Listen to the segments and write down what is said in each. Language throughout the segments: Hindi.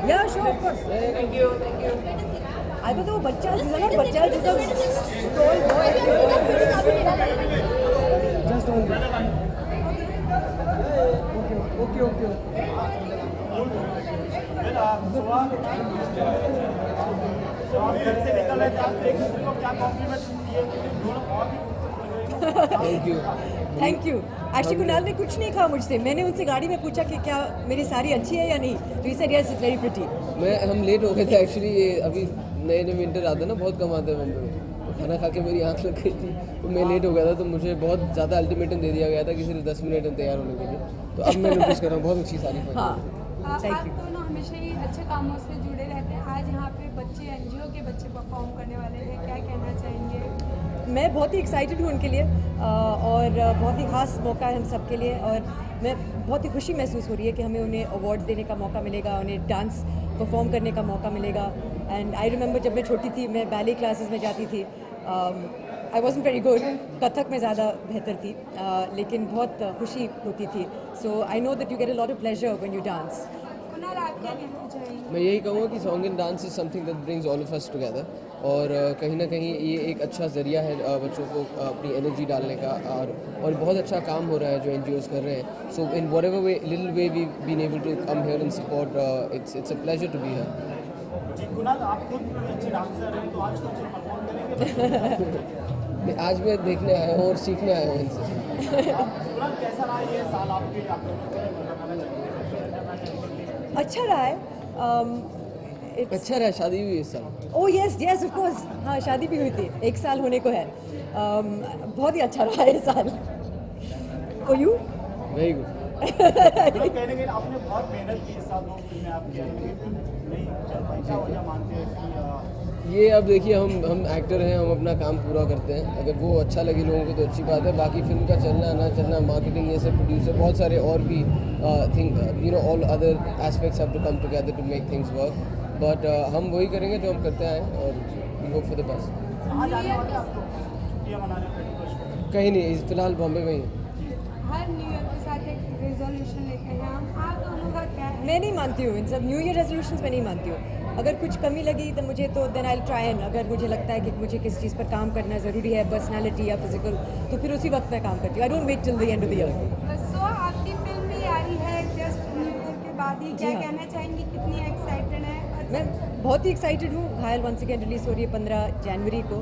Yeah, sure, of course. Thank you, thank you. I thought वो बच्चा बच्चा tall boy. Just hold it. Okay. घर से निकल रहे थे आप एक दूसरे को क्या कॉम्प्लीमेंट दिए दोनों बहुत ही थैंक यू। एक्चुअली कुणाल ने कुछ नहीं कहा मुझसे, मैंने उनसे गाड़ी में पूछा कि क्या मेरी साड़ी अच्छी है या नहीं, तो he said yes it's very pretty। हम लेट हो गए थे एक्चुअली, ये अभी नए विंटर आते हैं ना, बहुत कम आते हैं बम्बई में। खाना खा के मेरी आँख लग गई थी तो मैं लेट हो गया था, तो मुझे बहुत ज़्यादा अल्टीमेटम दे दिया गया था कि सिर्फ 10 मिनट में तैयार होने के लिए। तो अब मैं नोटिस कर रहा हूँ बहुत अच्छी साड़ी पहनी। हाँ आप दोनों हमेशा ही अच्छे कामों से जुड़े रहते हैं। आज यहाँ पे बच्चे एनजीओ के बच्चे परफॉर्म करने वाले हैं, क्या कहना चाहेंगे? मैं बहुत ही एक्साइटेड हूँ उनके लिए और बहुत ही ख़ास मौका है हम सब के लिए, और मैं बहुत ही खुशी महसूस हो रही है कि हमें उन्हें अवार्ड्स देने का मौका मिलेगा, उन्हें डांस परफॉर्म करने का मौका मिलेगा। एंड आई रिमेंबर जब मैं छोटी थी, मैं बैले क्लासेस में जाती थी। I wasn't very good, Kathak में ज़्यादा बेहतर थी, लेकिन बहुत खुशी होती थी। So I know that you get a lot of pleasure when you dance. Kunal, आप क्या कहना चाहेंगे? मैं यही कहूँगा कि song and dance is something that brings all of us together, और कहीं ना कहीं ये एक अच्छा ज़रिया है बच्चों को अपनी एनर्जी डालने का, और बहुत अच्छा काम हो रहा है जो NGOs कर रहे हैं। So in whatever way little way we been able to come here and support, it's a pleasure to be here. जी कुणाल, आप खुद अच्छे डांसर हैं तो आज कुछ परफॉर्म करेंगे? आज मैं देखने आया हूँ और सीखने आया हूँ इनसे। कुणाल, कैसा रहा ये साल आपके अच्छा रहा है। अच्छा रहा, शादी हुई इस साल। ओह यस ऑफ कोर्स, हाँ शादी भी हुई थी, 1 साल होने को है। बहुत ही अच्छा रहा है ये साल। For you? Very good. कहने के आपने बहुत मेहनत की इस साल, 2 फिल्में आपकी नहीं चल पाई, क्या वजह मानते हैं कि ये अब देखिए, हम एक्टर हैं, हम अपना काम पूरा करते हैं। अगर वो अच्छा लगे लोगों को तो अच्छी बात है, बाकी फिल्म का चलना ना चलना, मार्केटिंग, ये सब, प्रोड्यूसर, बहुत सारे और भी thing all other aspects have to come together to make things work. But हम वही करेंगे जो हम करते आए हैं, और we hope for the best. कहाँ जाने वाले आपको छुट्टियाँ मनाने 31 को? कहीं नहीं, फिलहाल बॉम्बे में ही हैं। हर न्यू ईयर के साथ एक रेजोल्यूशन लेते हैं हम, आप दोनों का क्या है? मैं नहीं मानती हूँ इन सब न्यू ईयर रेजोल्यूशंस में, नहीं मानती हूँ। अगर कुछ कमी लगी तो मुझे, तो देन आई ट्राई एंड, अगर मुझे लगता है कि मुझे किस चीज़ पर काम करना ज़रूरी है, पर्सनालिटी या फिजिकल, तो फिर उसी वक्त मैं काम करती हूँ। I don't wait till the end of the year. So आपकी फिल्म भी आ रही है जस्ट न्यू ईयर के बाद ही, क्या हाँ। कहना चाहेंगी, कितनी एक्साइटेड है? मैं बहुत ही एक्साइटेड हूँ। घायल वंस अगेन रिलीज़ हो रही है 15 जनवरी को।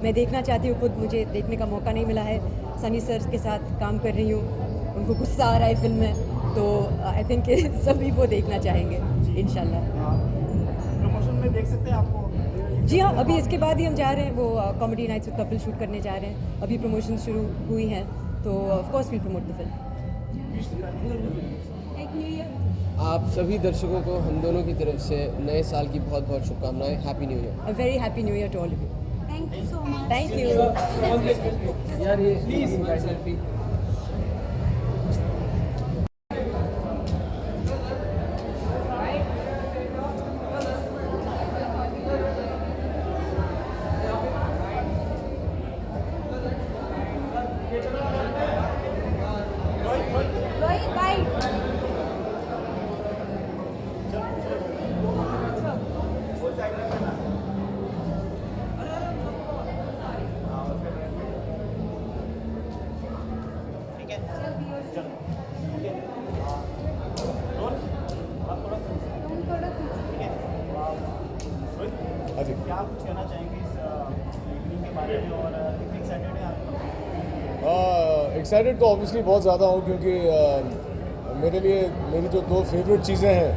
मैं देखना चाहती हूँ, खुद मुझे देखने का मौका नहीं मिला है। सनी सर के साथ काम कर रही हूँ, उनको गुस्सा आ रहा है फिल्म में, तो आई थिंक सभी वो देखना चाहेंगे इंशाल्लाह। प्रमोशन में देख सकते हैं आपको? जी हाँ, अभी इसके बाद ही हम जा रहे हैं, वो Comedy Nights with Kapil shoot करने जा रहे हैं। अभी प्रमोशन शुरू हुई हैं, तो of course will promote the film. एक न्यू ईयर आप सभी दर्शकों को हम दोनों की तरफ से नए साल की बहुत बहुत शुभकामनाएं। Happy new year. A very happy new year to all of you. Thank you so much. Thank you. यार ये प्लीज सेल्फी। रोहित भाई, ठीक है चलो रोल आप थोड़ा तुम थोड़ा पीछे। ठीक है। रोहित, क्या कुछ कहना चाहेंगे इस इवनिंग के बारे में, और कितनी एक्साइटेड है आप? एक्साइटेड तो ऑब्वियसली बहुत ज़्यादा हूँ, क्योंकि मेरे लिए मेरी जो 2 फेवरेट चीज़ें हैं,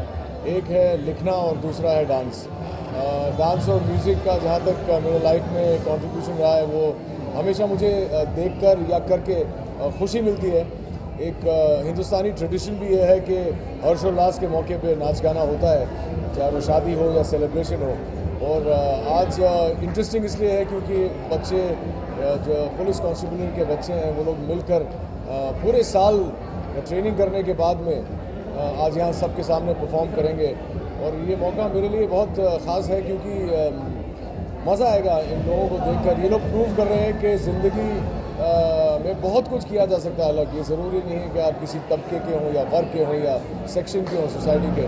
एक है लिखना और दूसरा है डांस। डांस और म्यूज़िक का जहाँ तक मेरे लाइफ में कंट्रीब्यूशन रहा है, वो हमेशा मुझे देखकर या करके खुशी मिलती है। एक हिंदुस्तानी ट्रेडिशन भी ये है कि हर्षोल्लास के मौके पे नाच गाना होता है, चाहे वो शादी हो या सेलिब्रेशन हो। और आज इंटरेस्टिंग इसलिए है क्योंकि बच्चे जो पुलिस कांस्टेबल के बच्चे हैं, वो लोग मिलकर पूरे साल ट्रेनिंग करने के बाद में आज यहाँ सबके सामने परफॉर्म करेंगे। और ये मौका मेरे लिए बहुत ख़ास है, क्योंकि मज़ा आएगा इन लोगों को देखकर। ये लोग प्रूव कर रहे हैं कि ज़िंदगी में बहुत कुछ किया जा सकता है अलग। ये ज़रूरी नहीं है कि आप किसी तबके के हों या वर्ग के हों या सेक्शन के हों सोसाइटी के।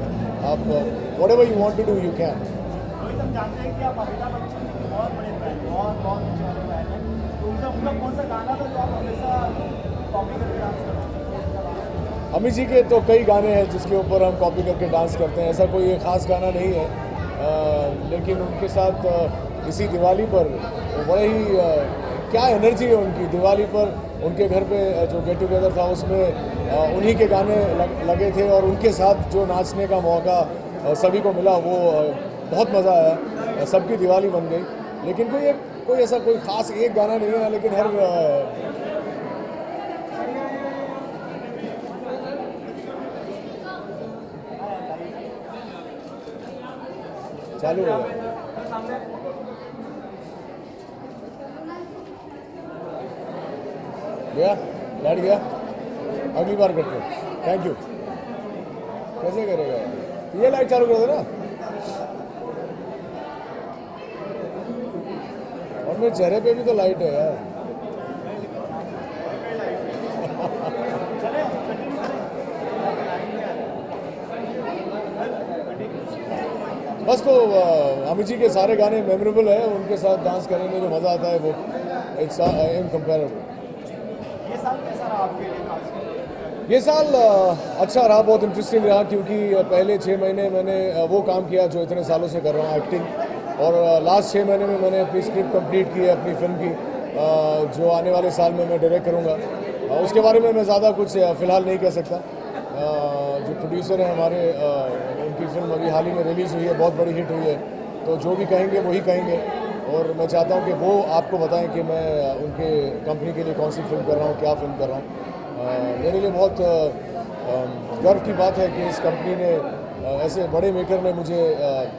आप whatever you want to do you can. Rohit, हम जानते हैं कि आप अमिताभ बच्चन के बहुत बड़े फैन, बहुत अच्छे वाले फैन हैं, तो उनका कौन सा गाना था जो आप हमेशा कॉपी करके डांस करते हैं? अमित जी के तो कई गाने हैं जिसके ऊपर हम कॉपी करके डांस करते हैं, ऐसा कोई एक ख़ास गाना नहीं है। लेकिन उनके साथ इसी दिवाली पर बड़े ही क्या एनर्जी है उनकी। दिवाली पर उनके घर पे जो गेट टुगेदर था उसमें उन्हीं के गाने लगे थे और उनके साथ जो नाचने का मौका सभी को मिला वो बहुत मज़ा आया। सबकी दिवाली बन गई। लेकिन कोई ऐसा कोई ख़ास एक गाना नहीं है, लेकिन हर चालू हो गया। गया लाइट गया, अगली बार करते हैं। Thank you. कैसे करेगा ये? लाइट चालू कर दो ना। और मेरे चेहरे पे भी तो लाइट है यार। बस तो अमित जी के सारे गाने मेमोरेबल है। उनके साथ डांस करने में जो मज़ा आता है वो इट्स इनकम्पेरेबल। ये साल कैसा रहा आपके लिए खास? ये साल अच्छा रहा, बहुत इंटरेस्टिंग रहा, क्योंकि पहले 6 महीने मैंने वो काम किया जो इतने सालों से कर रहा हूँ, एक्टिंग। और लास्ट 6 महीने में मैंने अपनी स्क्रिप्ट कंप्लीट की है अपनी फिल्म की, जो आने वाले साल में मैं डायरेक्ट करूँगा। उसके बारे में मैं ज़्यादा कुछ फ़िलहाल नहीं कह सकता। जो प्रोड्यूसर हैं हमारे, उनकी फिल्म अभी हाल ही में रिलीज़ हुई है, बहुत बड़ी हिट हुई है, तो जो भी कहेंगे वही कहेंगे। और मैं चाहता हूँ कि वो आपको बताएं कि मैं उनके कंपनी के लिए कौन सी फिल्म कर रहा हूँ, क्या फिल्म कर रहा हूँ। मेरे लिए बहुत गर्व की बात है कि इस कंपनी ने, ऐसे बड़े मेकर ने मुझे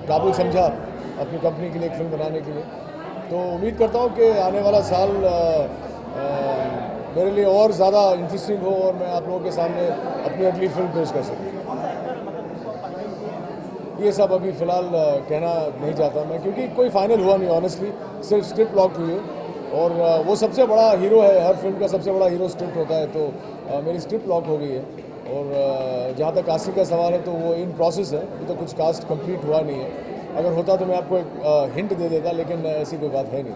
काबिल समझा अपनी कंपनी के लिए एक फिल्म बनाने के लिए। तो उम्मीद करता हूँ कि आने वाला साल मेरे लिए और ज़्यादा इंटरेस्टिंग हो और मैं आप लोगों के सामने अपनी अगली फिल्म पेश कर सकूँ। ये सब अभी फ़िलहाल कहना नहीं चाहता मैं, क्योंकि कोई फाइनल हुआ नहीं ऑनेस्टली, सिर्फ स्क्रिप्ट लॉक हुई है। और वो सबसे बड़ा हीरो है, हर फिल्म का सबसे बड़ा हीरो स्क्रिप्ट होता है। तो मेरी स्क्रिप्ट लॉक हो गई है। और जहाँ तक कास्टिंग का सवाल है तो वो इन प्रोसेस है, अभी तो कुछ कास्ट कंप्लीट हुआ नहीं है। अगर होता तो मैं आपको एक हिंट दे देता, लेकिन ऐसी कोई बात है नहीं।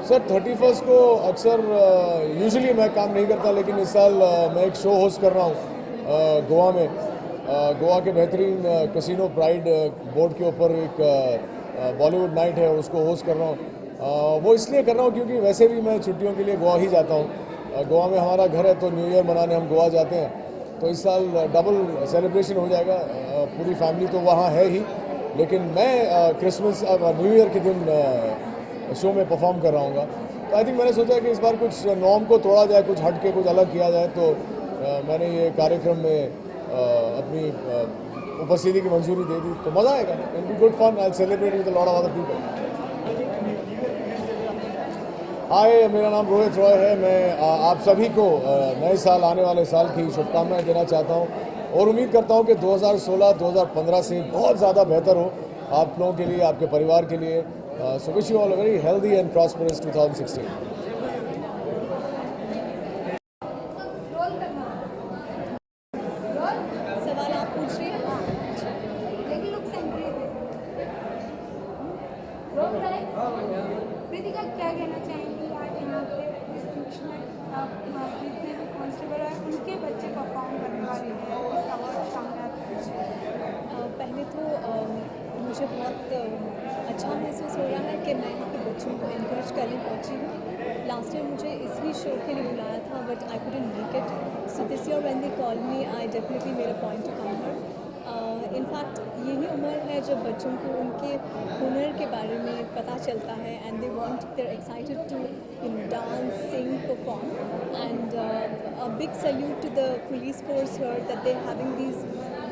सर 31 को अक्सर यूजुअली मैं काम नहीं करता, लेकिन इस साल मैं एक शो होस्ट कर रहा हूँ गोवा में। गोवा के बेहतरीन कैसीनो प्राइड बोर्ड के ऊपर एक बॉलीवुड नाइट है, उसको होस्ट कर रहा हूँ। वो इसलिए कर रहा हूँ क्योंकि वैसे भी मैं छुट्टियों के लिए गोवा ही जाता हूँ। गोवा में हमारा घर है, तो न्यू ईयर मनाने हम गोवा जाते हैं। तो इस साल डबल सेलिब्रेशन हो जाएगा। पूरी फैमिली तो वहाँ है ही, लेकिन मैं क्रिसमस न्यू ईयर के दिन शो में परफॉर्म कर रहा हूँगा। तो आई थिंक मैंने सोचा कि इस बार कुछ नॉर्म को तोड़ा जाए, कुछ हट के कुछ अलग किया जाए। तो मैंने ये कार्यक्रम में अपनी उपस्थिति की मंजूरी दे दी। तो मज़ा आएगा, it will be good fun, I will celebrate with a lot of other people. Hi, मेरा नाम रोहित रॉय है। मैं आप सभी को नए साल, आने वाले साल की शुभकामनाएं देना चाहता हूं और उम्मीद करता हूं कि 2016-2015 से बहुत ज़्यादा बेहतर हो आप लोगों के लिए, आपके परिवार के लिए। So wish you all a very healthy and prosperous 2016। सवाल आप पूछ रहे हैं? लेकिन लोग प्रीतिका क्या कहना चाहेंगी आज यहाँ पे जितने भी कांस्टेबल है उनके बच्चे परफॉर्म करने वाले हैं इस अवार्ड सामने? पहले तो मुझे बहुत अच्छा महसूस हो रहा है कि मैं यहाँ पे बच्चों को इनकरेज करने पहुँची हूँ। लास्ट ईयर मुझे इसी शो के लिए बुलाया था, but I couldn't make it. So this year when they call me, I definitely made a point to come here. In fact यही उम्र है जब बच्चों को उनके हुनर के बारे में पता चलता है and they want, they are excited to dance, sing, perform. And a big salute to the police force here that they are having these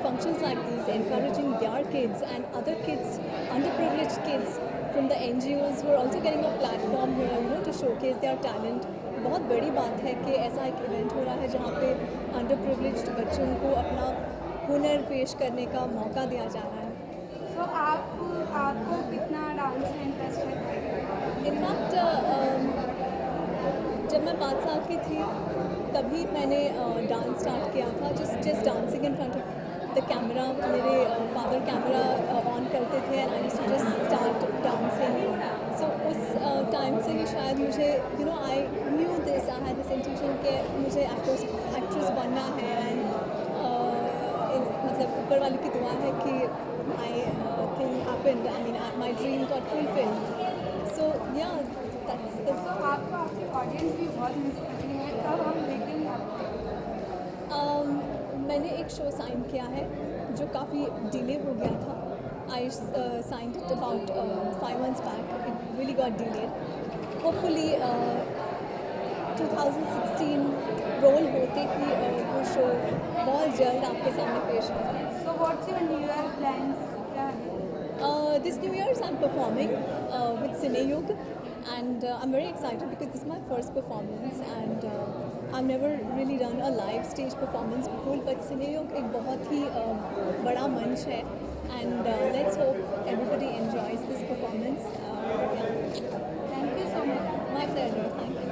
functions like these, encouraging their kids and other kids, underprivileged kids from the NGOs who are also getting a platform here, to showcase their talent. बहुत बड़ी बात है कि ऐसा एक इवेंट हो रहा है जहाँ पे underprivileged बच्चों को अपना हुनर पेश करने का मौका दिया जा रहा है। तो आपको कितना डांस में इंटरेस्ट है? इनफैक्ट जब मैं 5 साल की थी तभी मैंने डांस स्टार्ट किया था, just dancing in front of the camera. मेरे फादर कैमरा ऑन करते थे and I used to just start dancing. So उस टाइम से ही शायद मुझे I knew this, I had this intuition कि मुझे एक्ट्रेस बनना है। एंड मतलब ऊपर वाले की दुआ है कि my thing happened, I mean my dream got fulfilled. So ya that's the. आपको आपकी ऑडियंस भी बहुत मिस करती है, तब हम लेकिन मैंने एक शो साइन किया है जो काफ़ी डिले हो गया था। I signed it about 5 months back, it really got delayed. Hopefully 2016 roll होते ही वो शो बहुत जल्द आपके सामने पेश होगा। So what's your new year plans, क्या है? This New Year's I'm performing with Cineyug, and I'm very excited because this is my first performance, and I've never really done a live stage performance before, but Cineyug एक बहुत ही बड़ा मंच है, and let's hope everybody enjoys this performance. Yeah. Thank you so much. My pleasure, thank you.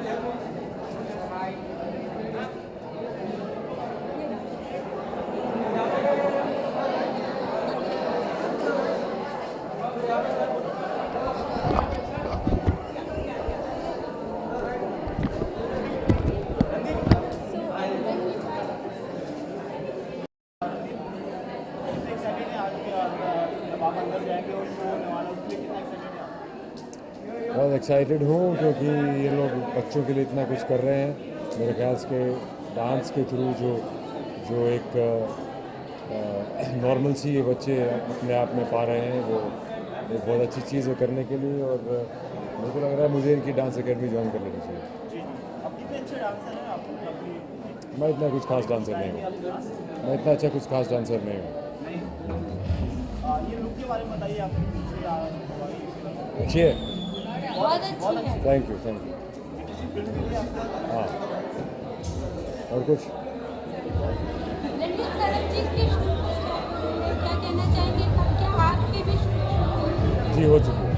Excited है आज जब आप अंदर जाएंगे और शो होने वाला है, उसके लिए कितना एक्साइटेड है आप? बहुत एक्साइटेड हूँ क्योंकि ये लोग बच्चों के लिए इतना कुछ कर रहे हैं। मेरे ख्याल से डांस के थ्रू जो एक नॉर्मल सी ये बच्चे अपने आप में पा रहे हैं, वो एक बहुत अच्छी चीज़ है करने के लिए। और मेरे को लग रहा है मुझे इनकी डांस एकेडमी ज्वाइन कर लेनी चाहिए। जी जी, अब कितने अच्छे डांसर हैं आप? अपनी मैं इतना कुछ खास डांसर नहीं हूँ, मैं इतना अच्छा कुछ खास डांसर नहीं हूँ। ये लुक के बारे में बताइए आप। अच्छी है, बहुत अच्छी है। Thank you thank you. किसी फिल्म के लिए आपका हाँ, और कुछ रणवीर सरनजीत के शूट में क्या कहना चाहेंगे, क्या आपके भी शूट? जी हो चुकी है।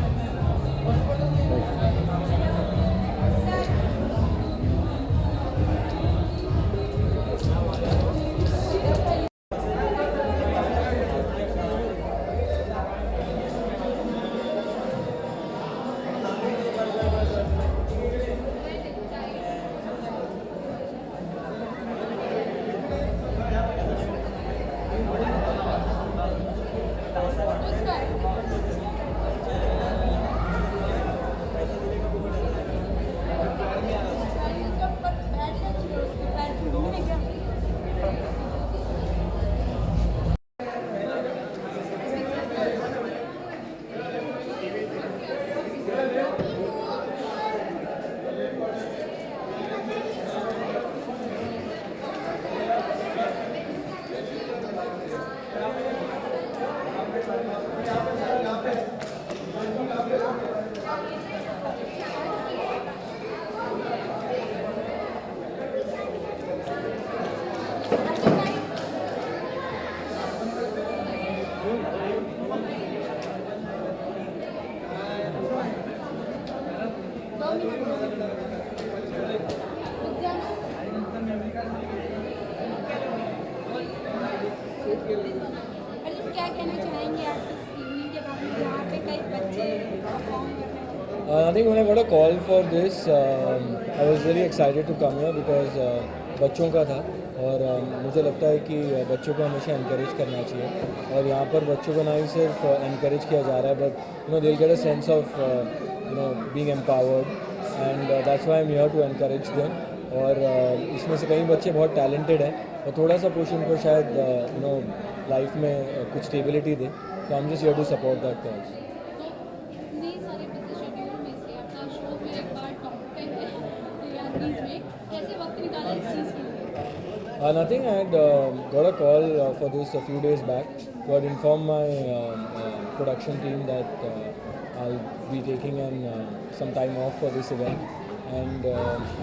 Thank you. मतलब क्या कहना चाहेंगे आप इस इवनिंग के बारे में, यहाँ पे कई बच्चे परफॉर्म कर रहे हैं? I think when I got a call for this, I was really excited to come here because बच्चों का था और मुझे लगता है कि बच्चों को हमेशा encourage करना चाहिए। और यहाँ पर बच्चों को ना ही सिर्फ encourage किया जा रहा है, but they'll get a sense of being empowered, and that's why I'm here to encourage them. और इसमें से कई बच्चे बहुत talented हैं और थोड़ा सा पुश उनको शायद लाइफ में कुछ स्टेबिलिटी दे, तो I'm just here to support that cause. इतने सारे बिजी शेड्यूल में से अपना शो फिर एक बार टॉप पे है बीच में, कैसे वक्त निकाला इस चीज़ के लिए? Nothing. I had got a call for this a few days back. So I'd informed my production team that I'll be taking some time off for this event, and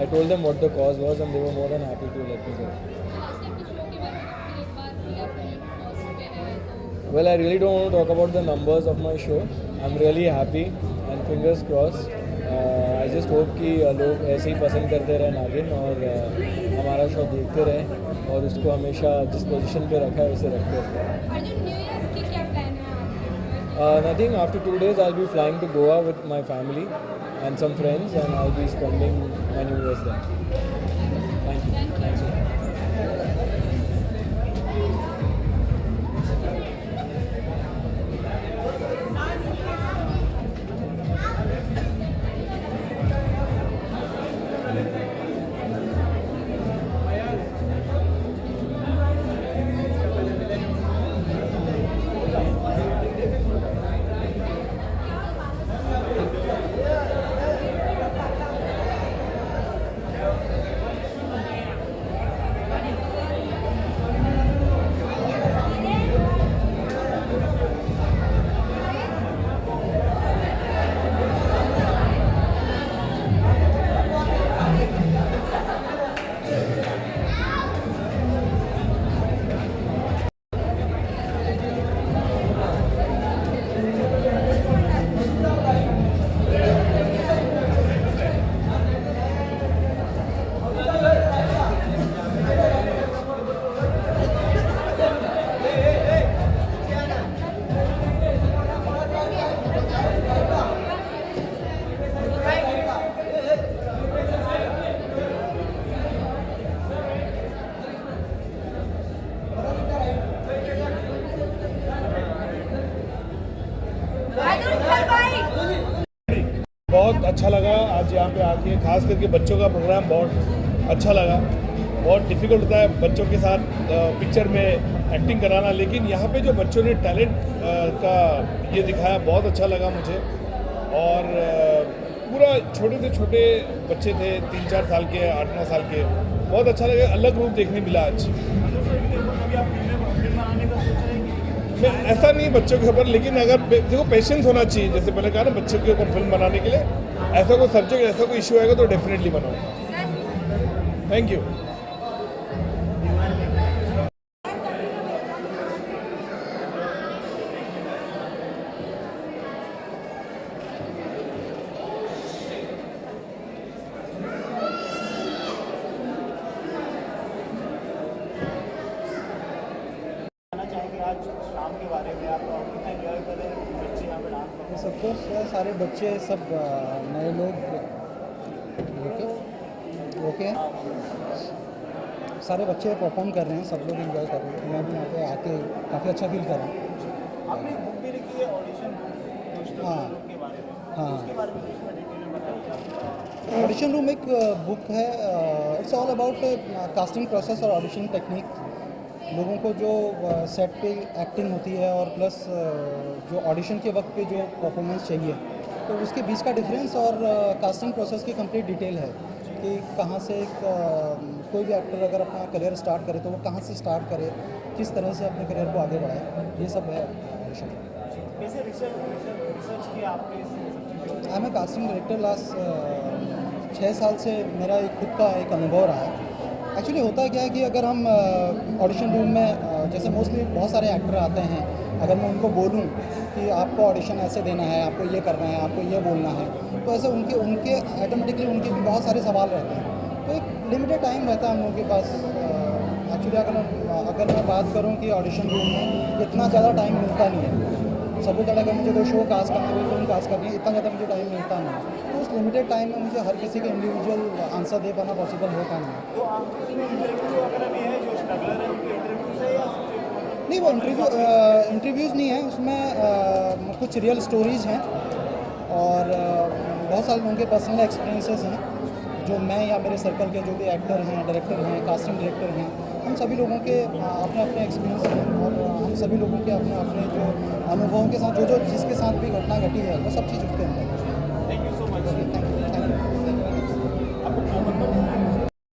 I told them what the cause was, and they were more than happy to let me go. Last time के शो के बाद फिर एक बार फिर अपने कॉस्ट पे है तो Well, I really don't want to talk about the numbers of my show. I'm really happy, and fingers crossed. I just hope कि लोग ऐसे ही पसंद करते रहे नागिन और हमारा शो देखते रहें और उसको हमेशा जिस पोजीशन पे रखा है उसे रखते रहें। अर्जुन, न्यू ईयर की क्या प्लान है आपके? Nothing. After 2 days, I'll be flying to Goa with my family and some friends, and I'll be spending my New Year's there. Thank you. Thanks a lot. बहुत अच्छा लगा आज यहाँ पे आके, खास करके बच्चों का प्रोग्राम बहुत अच्छा लगा। बहुत डिफ़िकल्ट होता है बच्चों के साथ पिक्चर में एक्टिंग कराना, लेकिन यहाँ पे जो बच्चों ने टैलेंट का ये दिखाया बहुत अच्छा लगा मुझे। और पूरा छोटे से छोटे बच्चे थे, 3-4 साल के, 8-9 साल के, बहुत अच्छा लगा, अलग रूप देखने मिला आज। मैं ऐसा नहीं बच्चों के ऊपर, लेकिन अगर देखो पेशेंस होना चाहिए, जैसे मैंने कहा ना बच्चों के ऊपर फिल्म बनाने के लिए, ऐसा कोई सब्जेक्ट, ऐसा कोई इशू आएगा तो डेफिनेटली बनाऊंगा। Thank you. आज शाम के बारे में आप कितना एंजॉय कर रहे हैं, बच्चे यहाँ पे डांस कर रहे हैं? सबको सारे बच्चे सब नए लोग ओके सारे बच्चे परफॉर्म कर रहे हैं, सब लोग एंजॉय कर रहे हैं। मैं भी यहाँ पे आके काफ़ी अच्छा फील कर रहा हूँ। आपने एक बुक भी लिखी है ऑडिशन बुक हाँ के बारे में, हाँ उसके बारे में कुछ डिटेल में बताइए। ऑडिशन रूम एक बुक है। It's all about casting process और ऑडिशन टेक्निक। लोगों को जो सेट पे एक्टिंग होती है और प्लस जो ऑडिशन के वक्त पे जो परफॉर्मेंस चाहिए, तो उसके बीच का डिफरेंस और कास्टिंग प्रोसेस की कंप्लीट डिटेल है कि कहाँ से कोई भी एक्टर अगर अपना करियर स्टार्ट करे तो वो कहाँ से स्टार्ट करे, किस तरह से अपने करियर को आगे बढ़ाए, ये सब है ऑडिशन। कैसे रिसर्च किया आपने इस सब चीज़ों I am a casting director. Last 6 साल से मेरा एक खुद का एक अनुभव रहा है। एक्चुअली होता क्या है कि अगर हम ऑडिशन रूम में जैसे मोस्टली बहुत सारे एक्टर आते हैं, अगर मैं उनको बोलूं कि आपको ऑडिशन ऐसे देना है, आपको ये करना है, आपको ये बोलना है, तो ऐसे उनके ऑटोमेटिकली उनके भी बहुत सारे सवाल रहते हैं। तो एक लिमिटेड टाइम रहता है हम लोगों के पास। एक्चुअली अगर मैं बात करूं कि ऑडिशन रूम में इतना ज़्यादा टाइम मिलता नहीं है। सबसे ज़्यादा अगर मुझे कोई शो कास्ट करना है, कोई फिल्म कास्ट करनी है, इतना ज़्यादा मुझे टाइम मिलता नहीं है। तो उस लिमिटेड टाइम में मुझे हर किसी के इंडिविजुअल आंसर दे पाना पॉसिबल होता नहीं है। तो आप उसमें इंटरव्यू वगैरह भी है, जो स्ट्रगलर है उनके इंटरव्यूज है या नहीं, वो इंटरव्यूज़ नहीं है, उसमें कुछ रियल स्टोरीज़ हैं और बहुत सारे लोगों के पर्सनल एक्सपीरियंसेस हैं जो मैं या मेरे सर्कल के जो भी एक्टर हैं, डायरेक्टर हैं, कास्टिंग डायरेक्टर हैं, हम सभी लोगों के अपने अपने एक्सपीरियंस हैं और हम सभी लोगों के अपने अपने जो अनुभवों के साथ जो जिसके साथ भी घटना घटी है वो सब चीज़ उसके अंदर है।